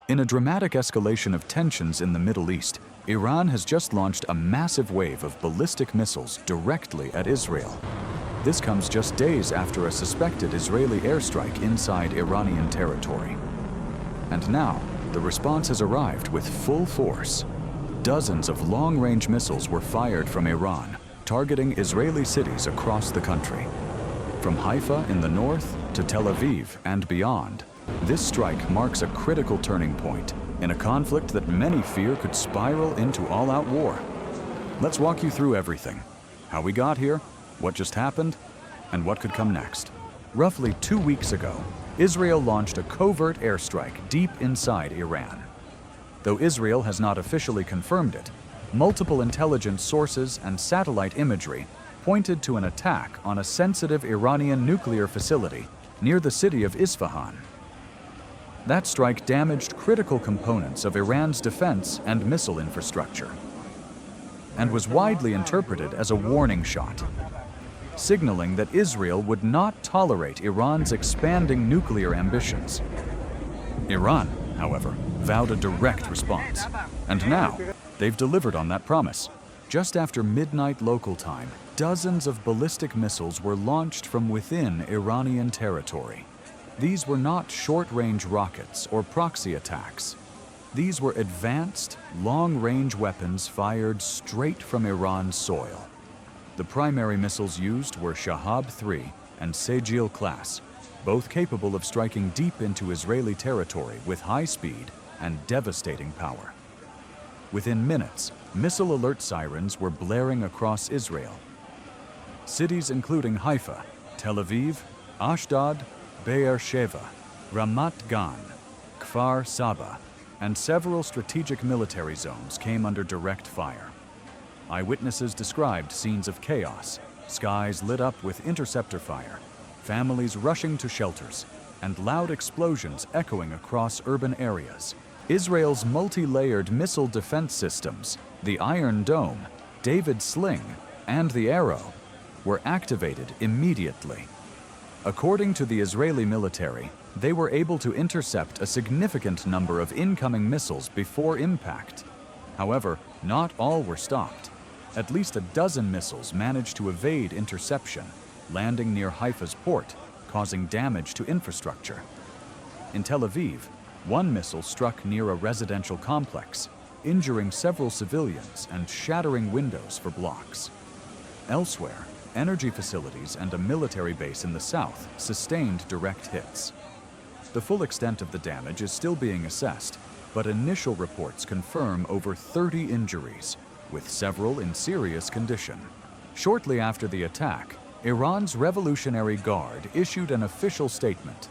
In a dramatic escalation of tensions in the Middle East, Iran has just launched a massive wave of ballistic missiles directly at Israel. This comes just days after a suspected Israeli airstrike inside Iranian territory. And now, the response has arrived with full force. Dozens of long-range missiles were fired from Iran, targeting Israeli cities across the country. From Haifa in the north to Tel Aviv and beyond, this strike marks a critical turning point in a conflict that many fear could spiral into all-out war. Let's walk you through everything: how we got here, what just happened, and what could come next. Roughly 2 weeks ago, Israel launched a covert airstrike deep inside Iran. Though Israel has not officially confirmed it, multiple intelligence sources and satellite imagery pointed to an attack on a sensitive Iranian nuclear facility near the city of Isfahan. That strike damaged critical components of Iran's defense and missile infrastructure, and was widely interpreted as a warning shot, signaling that Israel would not tolerate Iran's expanding nuclear ambitions. Iran, however, vowed a direct response, and now they've delivered on that promise. Just after midnight local time, dozens of ballistic missiles were launched from within Iranian territory. These were not short-range rockets or proxy attacks. These were advanced, long-range weapons fired straight from Iran's soil. The primary missiles used were Shahab-3 and Sejil class, both capable of striking deep into Israeli territory with high speed and devastating power. Within minutes, missile alert sirens were blaring across Israel. Cities including Haifa, Tel Aviv, Ashdod, Be'er Sheva, Ramat Gan, Kfar Saba, and several strategic military zones came under direct fire. Eyewitnesses described scenes of chaos, skies lit up with interceptor fire, families rushing to shelters, and loud explosions echoing across urban areas. Israel's multi-layered missile defense systems, the Iron Dome, David's Sling, and the Arrow, were activated immediately. According to the Israeli military, they were able to intercept a significant number of incoming missiles before impact. However, not all were stopped. At least a dozen missiles managed to evade interception, landing near Haifa's port, causing damage to infrastructure. In Tel Aviv, one missile struck near a residential complex, injuring several civilians and shattering windows for blocks. Elsewhere, energy facilities and a military base in the south sustained direct hits. The full extent of the damage is still being assessed, but initial reports confirm over 30 injuries, with several in serious condition. Shortly after the attack, Iran's Revolutionary Guard issued an official statement.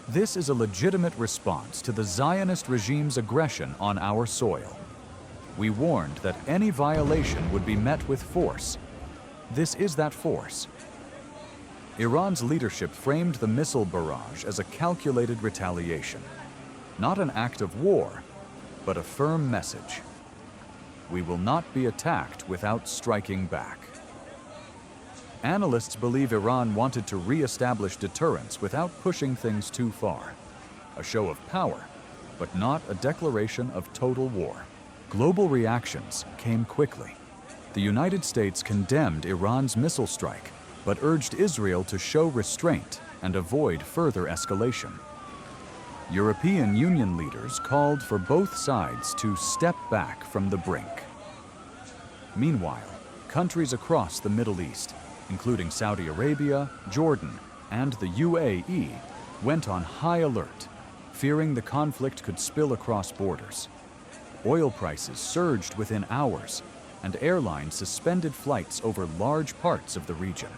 This is a legitimate response to the Zionist regime's aggression on our soil. We warned that any violation would be met with force. This is that force. Iran's leadership framed the missile barrage as a calculated retaliation, not an act of war, but a firm message. We will not be attacked without striking back. Analysts believe Iran wanted to re-establish deterrence without pushing things too far. A show of power, but not a declaration of total war. Global reactions came quickly. The United States condemned Iran's missile strike, but urged Israel to show restraint and avoid further escalation. European Union leaders called for both sides to step back from the brink. Meanwhile, countries across the Middle East, including Saudi Arabia, Jordan, and the UAE, went on high alert, fearing the conflict could spill across borders. Oil prices surged within hours, and airlines suspended flights over large parts of the region.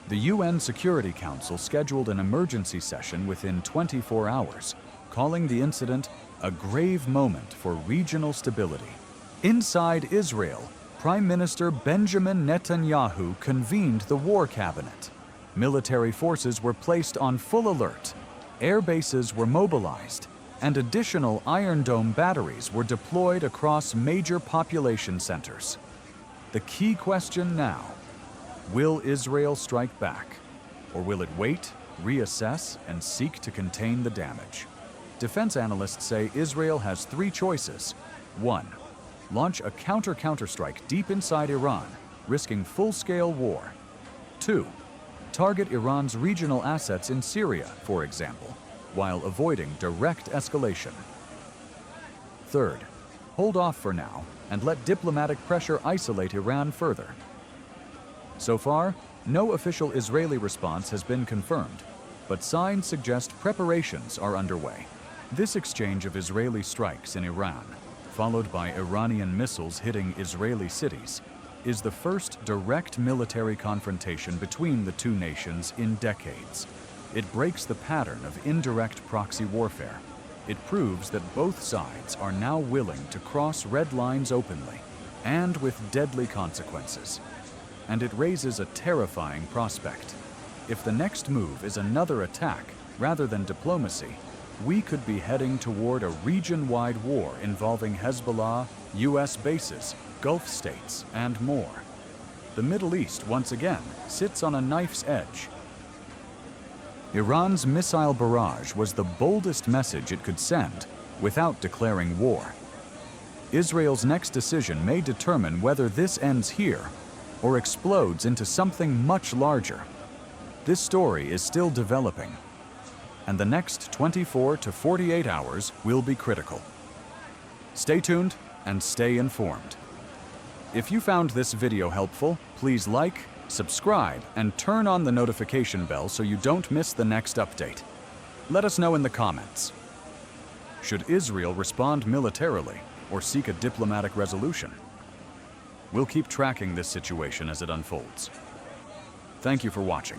The UN Security Council scheduled an emergency session within 24 hours, calling the incident a grave moment for regional stability. Inside Israel, Prime Minister Benjamin Netanyahu convened the war cabinet. Military forces were placed on full alert, air bases were mobilized, and additional Iron Dome batteries were deployed across major population centers. The key question now: will Israel strike back? Or will it wait, reassess, and seek to contain the damage? Defense analysts say Israel has three choices. 1. Launch a counter-strike deep inside Iran, risking full-scale war. 2. Target Iran's regional assets in Syria, for example, while avoiding direct escalation. 3rd, hold off for now and let diplomatic pressure isolate Iran further. So far, no official Israeli response has been confirmed, but signs suggest preparations are underway. This exchange of Israeli strikes in Iran, followed by Iranian missiles hitting Israeli cities, is the first direct military confrontation between the two nations in decades. It breaks the pattern of indirect proxy warfare. It proves that both sides are now willing to cross red lines openly, and with deadly consequences. And it raises a terrifying prospect. If the next move is another attack rather than diplomacy, we could be heading toward a region-wide war involving Hezbollah, US bases, Gulf states, and more. The Middle East, once again, sits on a knife's edge. Iran's missile barrage was the boldest message it could send without declaring war. Israel's next decision may determine whether this ends here or explodes into something much larger. This story is still developing, and the next 24 to 48 hours will be critical. Stay tuned and stay informed. If you found this video helpful, please like, subscribe, and turn on the notification bell so you don't miss the next update. Let us know in the comments. Should Israel respond militarily or seek a diplomatic resolution? We'll keep tracking this situation as it unfolds. Thank you for watching.